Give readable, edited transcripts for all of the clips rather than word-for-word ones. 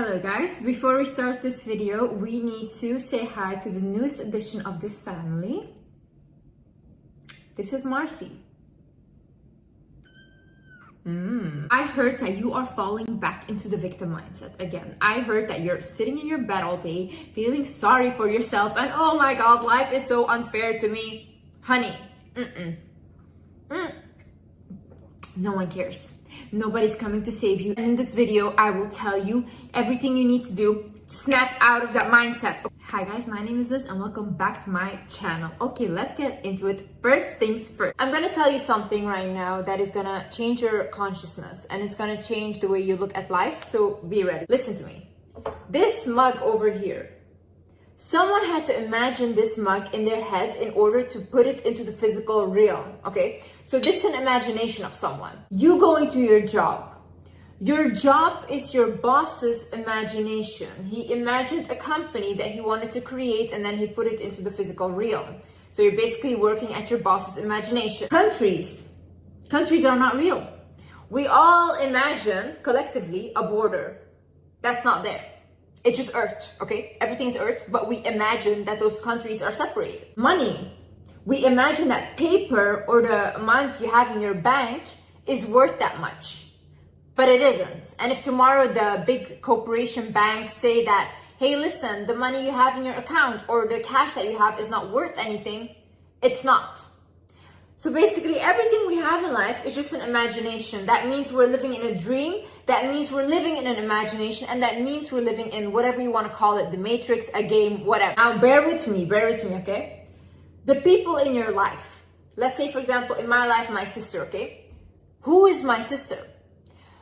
Hello guys, before we start this video, we need to say hi to the newest addition of this family. This is Marcy. I heard that you are falling back into the victim mindset again. I heard that you're sitting in your bed all day, feeling sorry for yourself, and oh my god, life is so unfair to me. Honey, no one cares. Nobody's coming to save you. And in this video, I will tell you everything you need to do to snap out of that mindset. Hi guys, my name is Liz and welcome back to my channel. Okay, let's get into it. First things first. I'm gonna tell you something right now that is gonna change your consciousness and it's gonna change the way you look at life, so be ready. Listen to me. This mug over here, someone had to imagine this mug in their head in order to put it into the physical realm, okay? So this is an imagination of someone. You going to your job. Your job is your boss's imagination. He imagined a company that he wanted to create and then he put it into the physical realm. So you're basically working at your boss's imagination. Countries are not real. We all imagine collectively a border. That's not there. It's just Earth, okay? Everything's Earth, but we imagine that those countries are separated. Money. We imagine that paper or the amount you have in your bank is worth that much, but it isn't. And if tomorrow the big corporation banks say that, hey, listen, the money you have in your account or the cash that you have is not worth anything, it's not. So basically everything we have in life is just an imagination. That means we're living in a dream. That means we're living in an imagination. And that means we're living in whatever you want to call it, the matrix, a game, whatever. Now bear with me, okay? The people in your life, let's say for example, in my life, my sister, okay? Who is my sister?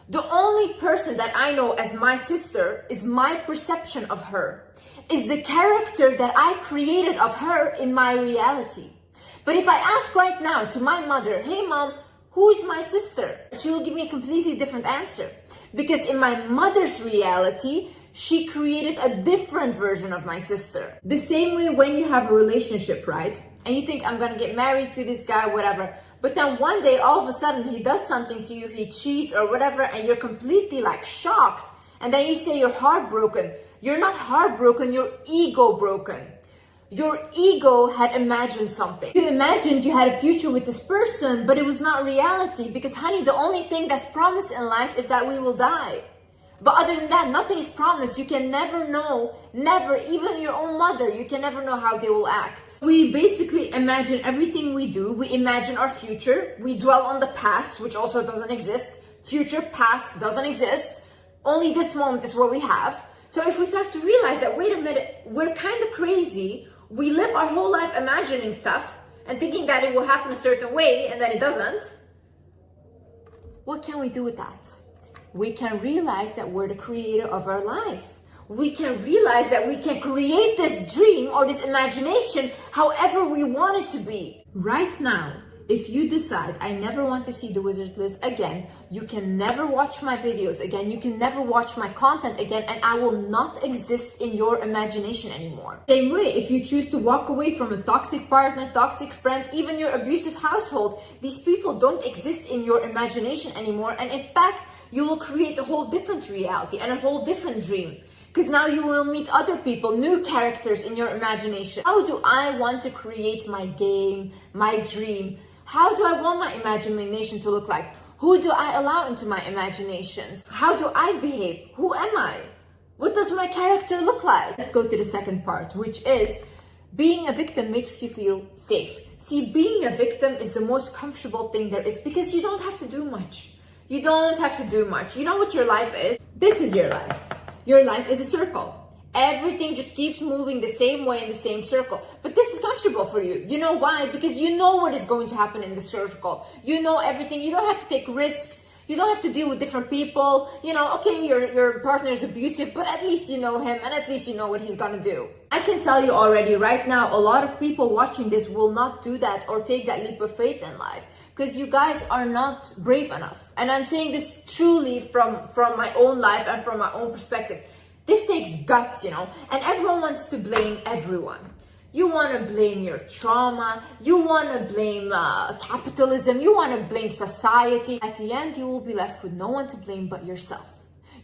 The only person that I know as my sister is my perception of her, is the character that I created of her in my reality. But if I ask right now to my mother, hey mom, who is my sister? She will give me a completely different answer. Because in my mother's reality, she created a different version of my sister. The same way when you have a relationship, right? And you think, I'm gonna get married to this guy, whatever. But then one day, all of a sudden, he does something to you, he cheats or whatever, and you're completely like shocked. And then you say you're heartbroken. You're not heartbroken, you're ego broken. Your ego had imagined something. You imagined you had a future with this person, but it was not reality. Because honey, the only thing that's promised in life is that we will die. But other than that, nothing is promised. You can never know, never, even your own mother, you can never know how they will act. We basically imagine everything we do. We imagine our future. We dwell on the past, which also doesn't exist. Future, past doesn't exist. Only this moment is what we have. So if we start to realize that, wait a minute, we're kind of crazy. We live our whole life imagining stuff and thinking that it will happen a certain way and then it doesn't. What can we do with that? We can realize that we're the creator of our life. We can realize that we can create this dream or this imagination however we want it to be. Right now, if you decide, I never want to see the Wizard Liz again, you can never watch my videos again, you can never watch my content again, and I will not exist in your imagination anymore. Same way, if you choose to walk away from a toxic partner, toxic friend, even your abusive household, these people don't exist in your imagination anymore, and in fact, you will create a whole different reality and a whole different dream. Because now you will meet other people, new characters in your imagination. How do I want to create my game, my dream? How do I want my imagination to look like? Who do I allow into my imaginations? How do I behave? Who am I? What does my character look like? Let's go to the second part, which is being a victim makes you feel safe. See, being a victim is the most comfortable thing there is because you don't have to do much. You don't have to do much. You know what your life is? This is your life. Your life is a circle. Everything just keeps moving the same way in the same circle. But this is comfortable for you. You know why? Because you know what is going to happen in the circle. You know everything. You don't have to take risks. You don't have to deal with different people. You know, okay, your partner is abusive, but at least you know him and at least you know what he's gonna do. I can tell you already right now, a lot of people watching this will not do that or take that leap of faith in life. Because you guys are not brave enough. And I'm saying this truly from my own life and from my own perspective. This takes guts, you know, and everyone wants to blame everyone. You want to blame your trauma, you want to blame capitalism, you want to blame society. At the end, you will be left with no one to blame but yourself.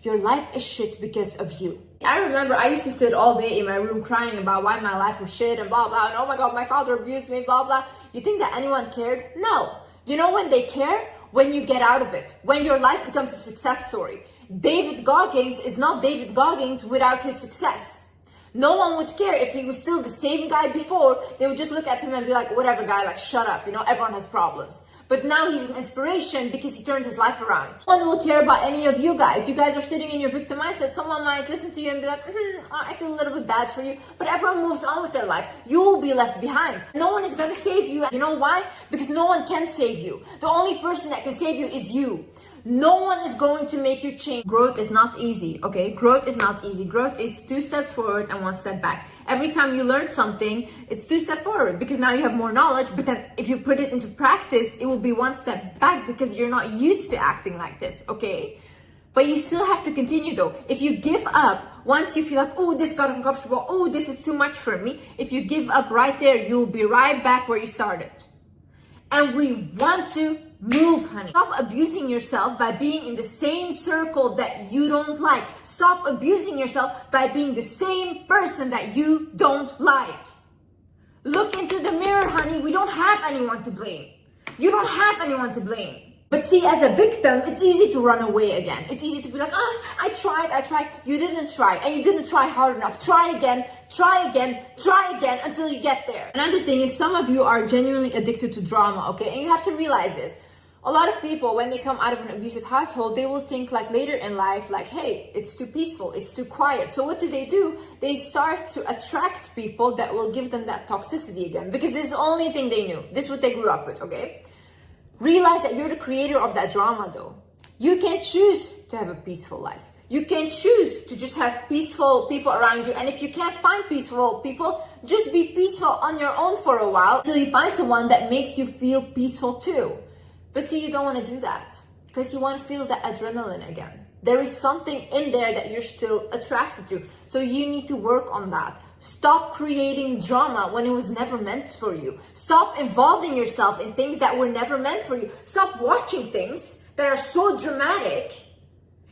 Your life is shit because of you. I remember I used to sit all day in my room crying about why my life was shit and blah, blah, and oh my God, my father abused me, blah, blah. You think that anyone cared? No. You know when they care? When you get out of it. When your life becomes a success story. David Goggins is not David Goggins without his success. No one would care if he was still the same guy before. They would just look at him and be like, whatever guy, like shut up, you know, everyone has problems. But now he's an inspiration because he turned his life around. No one will care about any of you guys. You guys are sitting in your victim mindset. Someone might listen to you and be like, I feel a little bit bad for you. But everyone moves on with their life. You will be left behind. No one is going to save you. You know why? Because no one can save you. The only person that can save you is you. No one is going to make you change. Growth is not easy, okay? Growth is not easy. Growth is 2 steps forward and 1 step back. Every time you learn something, it's 2 steps forward because now you have more knowledge, but then if you put it into practice, it will be 1 step back because you're not used to acting like this, okay? But you still have to continue though. If you give up, once you feel like, oh, this got uncomfortable, oh, this is too much for me, if you give up right there, you'll be right back where you started. And we want to move, honey. Stop abusing yourself by being in the same circle that you don't like. Stop abusing yourself by being the same person that you don't like. Look into the mirror, honey. We don't have anyone to blame. You don't have anyone to blame. But see, as a victim, it's easy to run away again. It's easy to be like, I tried. You didn't try, and you didn't try hard enough. Try again until you get there. Another thing is some of you are genuinely addicted to drama, okay? And you have to realize this. A lot of people, when they come out of an abusive household, they will think like later in life, like, hey, it's too peaceful, it's too quiet. So what do? They start to attract people that will give them that toxicity again, because this is the only thing they knew. This is what they grew up with, okay? Realize that you're the creator of that drama though. You can choose to have a peaceful life. You can choose to just have peaceful people around you. And if you can't find peaceful people, just be peaceful on your own for a while until you find someone that makes you feel peaceful too. But see, you don't want to do that because you want to feel that adrenaline again. There is something in there that you're still attracted to. So you need to work on that. Stop creating drama when it was never meant for you. Stop involving yourself in things that were never meant for you. Stop watching things that are so dramatic.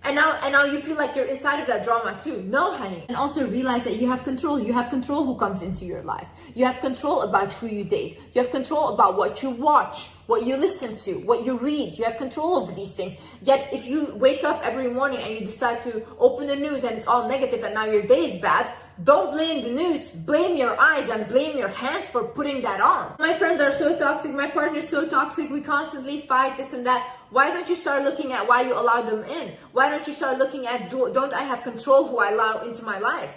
And now you feel like you're inside of that drama too. No, honey. And also realize that you have control. You have control who comes into your life. You have control about who you date. You have control about what you watch, what you listen to, what you read. You have control over these things. Yet if you wake up every morning and you decide to open the news and it's all negative and now your day is bad, don't blame the news, blame your eyes and blame your hands for putting that on. My friends are so toxic, my partner's so toxic, we constantly fight, this and that. Why don't you start looking at why you allow them in? Why don't you start looking at, don't I have control who I allow into my life?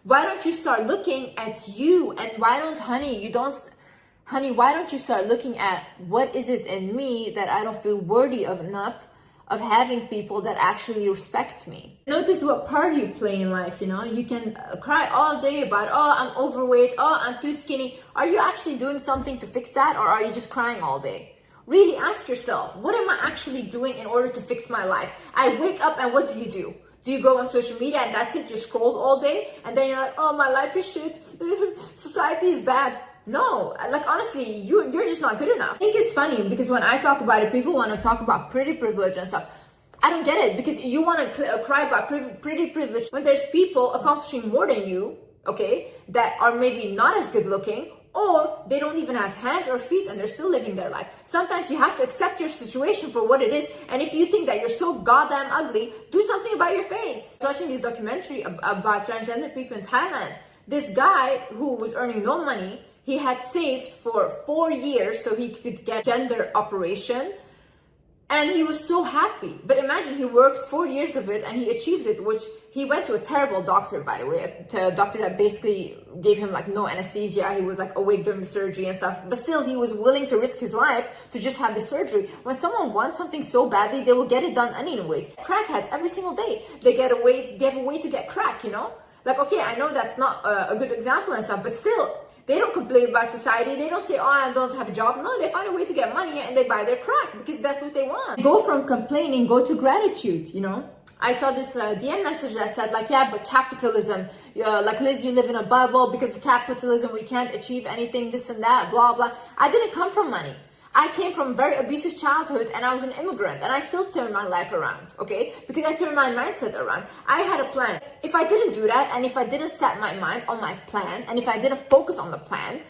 Why don't you start looking at you? And why don't, why don't you start looking at what is it in me that I don't feel worthy of enough of having people that actually respect me. Notice what part you play in life, you know? You can cry all day about, oh, I'm overweight, oh, I'm too skinny. Are you actually doing something to fix that, or are you just crying all day? Really ask yourself, what am I actually doing in order to fix my life? I wake up and what do? Do you go on social media and that's it? You scroll all day and then you're like, oh, my life is shit. Society is bad. No, like honestly, you're just not good enough. I think it's funny because when I talk about it, people want to talk about pretty privilege and stuff. I don't get it because you want to cry about pretty privilege when there's people accomplishing more than you, okay, that are maybe not as good looking, or they don't even have hands or feet and they're still living their life. Sometimes you have to accept your situation for what it is, and if you think that you're so goddamn ugly, do something about your face. I was watching this documentary about transgender people in Thailand. This guy who was earning no money, he had saved for 4 years so he could get gender operation, and he was so happy. But imagine, he worked 4 years of it and he achieved it, which he went to a terrible doctor, by the way, to a doctor that basically gave him like no anesthesia. He was like awake during the surgery and stuff, but still he was willing to risk his life to just have the surgery. When someone wants something so badly, they will get it done anyways. Crackheads every single day, they have a way to get crack, you know? Like, okay, I know that's not a good example and stuff, but still, they don't complain about society. They don't say, oh, I don't have a job. No, they find a way to get money and they buy their crack because that's what they want. Go from complaining, go to gratitude, you know? I saw this DM message that said like, yeah, but capitalism, like Liz, you live in a bubble because of capitalism. We can't achieve anything, this and that, blah, blah. I didn't come from money. I came from a very abusive childhood and I was an immigrant and I still turned my life around, okay? Because I turned my mindset around. I had a plan. If I didn't do that and if I didn't set my mind on my plan and if I didn't focus on the plan,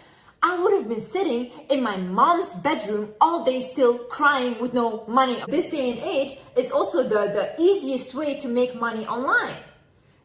I would have been sitting in my mom's bedroom all day still crying with no money. This day and age is also the easiest way to make money online.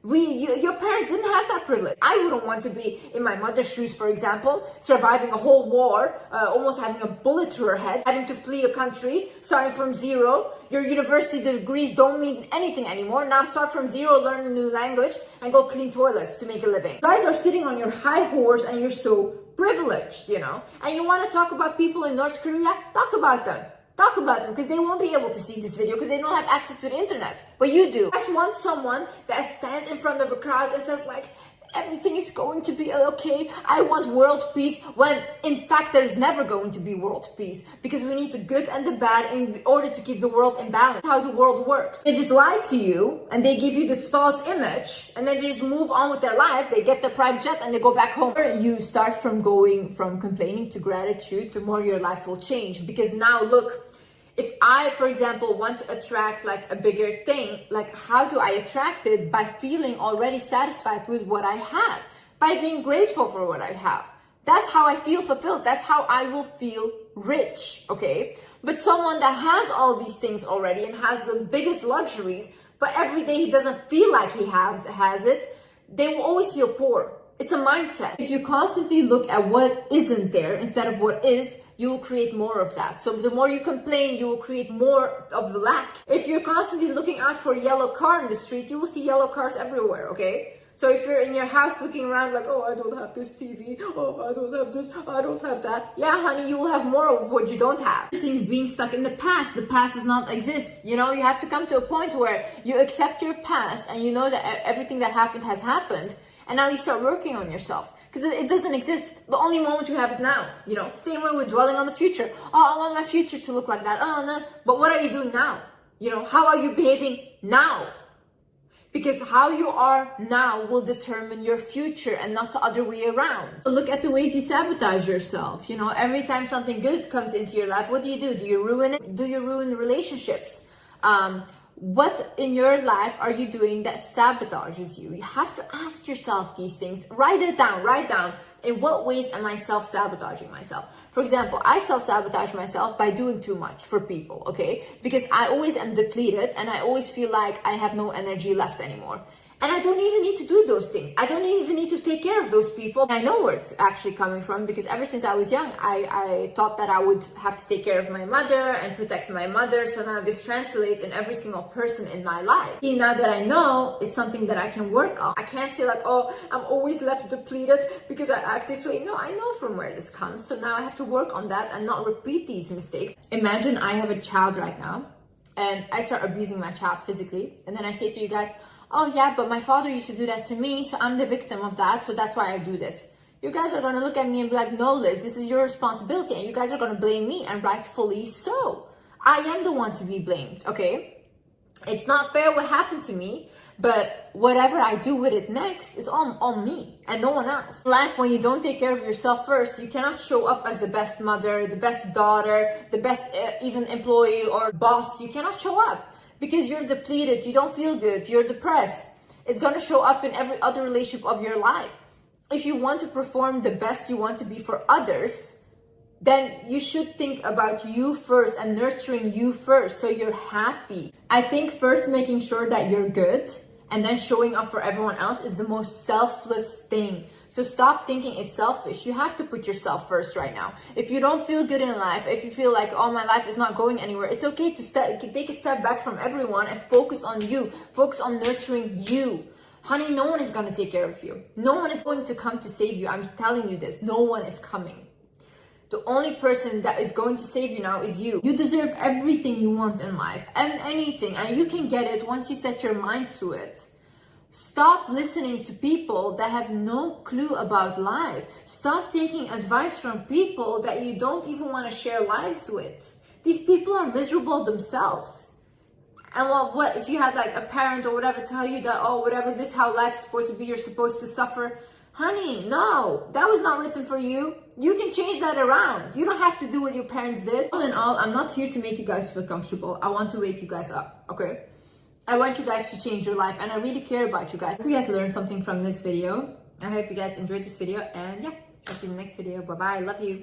Your parents didn't have that privilege. I wouldn't want to be in my mother's shoes, for example, surviving a whole war, almost having a bullet to her head, having to flee a country, starting from zero. Your university degrees don't mean anything anymore. Now start from zero, learn a new language, and go clean toilets to make a living. You guys are sitting on your high horse and you're so privileged, you know? And you want to talk about people in North Korea? Talk about them. Talk about them, because they won't be able to see this video because they don't have access to the internet. But you do. I just want someone that stands in front of a crowd and says like, everything is going to be okay. I want world peace, when in fact there's never going to be world peace, because we need the good and the bad in order to keep the world in balance. That's how the world works. They just lie to you and they give you this false image and then they just move on with their life. They get their private jet and they go back home. You start from going from complaining to gratitude, the more your life will change. Because now look, if I, for example, want to attract like a bigger thing, like how do I attract it? By feeling already satisfied with what I have, by being grateful for what I have. That's how I feel fulfilled. That's how I will feel rich, okay? But someone that has all these things already and has the biggest luxuries, but every day he doesn't feel like he has it, they will always feel poor. It's a mindset. If you constantly look at what isn't there instead of what is, you will create more of that. So the more you complain, you will create more of the lack. If you're constantly looking out for a yellow car in the street, you will see yellow cars everywhere, okay? So if you're in your house looking around like, oh, I don't have this TV, oh, I don't have this, I don't have that. Yeah, honey, you will have more of what you don't have. Things being stuck in the past does not exist. You know, you have to come to a point where you accept your past and you know that everything that happened has happened. And now you start working on yourself, because it doesn't exist. The only moment you have is now, you know. Same way with dwelling on the future. Oh, I want my future to look like that. Oh, no. But what are you doing now? You know, how are you behaving now? Because how you are now will determine your future and not the other way around. So look at the ways you sabotage yourself. You know, every time something good comes into your life, what do? Do you ruin it? Do you ruin relationships? What in your life are you doing that sabotages you? You have to ask yourself these things. Write it down. Write down, in what ways am I self-sabotaging myself? For example, I self-sabotage myself by doing too much for people, okay? Because I always am depleted and I always feel like I have no energy left anymore. And I don't even need to do those things. I don't even need to take care of those people. I know where it's actually coming from, because ever since I was young, I thought that I would have to take care of my mother and protect my mother. So now this translates in every single person in my life. See, now that I know, it's something that I can work on. I can't say like, oh, I'm always left depleted because I act this way. No, I know from where this comes. So now I have to work on that and not repeat these mistakes. Imagine I have a child right now and I start abusing my child physically. And then I say to you guys, oh yeah, but my father used to do that to me, so I'm the victim of that, so that's why I do this. You guys are gonna look at me and be like, no, Liz, this is your responsibility, and you guys are gonna blame me, and rightfully so. I am the one to be blamed, okay? It's not fair what happened to me, but whatever I do with it next is on me and no one else. In life, when you don't take care of yourself first, you cannot show up as the best mother, the best daughter, the best even employee or boss. You cannot show up. Because you're depleted, you don't feel good, you're depressed. It's gonna show up in every other relationship of your life. If you want to perform the best you want to be for others, then you should think about you first and nurturing you first so you're happy. I think first making sure that you're good and then showing up for everyone else is the most selfless thing. So stop thinking it's selfish. You have to put yourself first right now. If you don't feel good in life, if you feel like, oh, my life is not going anywhere, it's okay to take a step back from everyone and focus on you. Focus on nurturing you. Honey, no one is going to take care of you. No one is going to come to save you. I'm telling you this. No one is coming. The only person that is going to save you now is you. You deserve everything you want in life and anything. And you can get it once you set your mind to it. Stop listening to people that have no clue about life. Stop taking advice from people that you don't even want to share lives with. These people are miserable themselves. And what if you had like a parent or whatever tell you that, oh, whatever, this is how life's supposed to be, you're supposed to suffer. Honey, no, that was not written for you. You can change that around. You don't have to do what your parents did. All in all, I'm not here to make you guys feel comfortable. I want to wake you guys up, okay? I want you guys to change your life, and I really care about you guys. I hope you guys learned something from this video. I hope you guys enjoyed this video, and yeah, I'll see you in the next video. Bye-bye. Love you.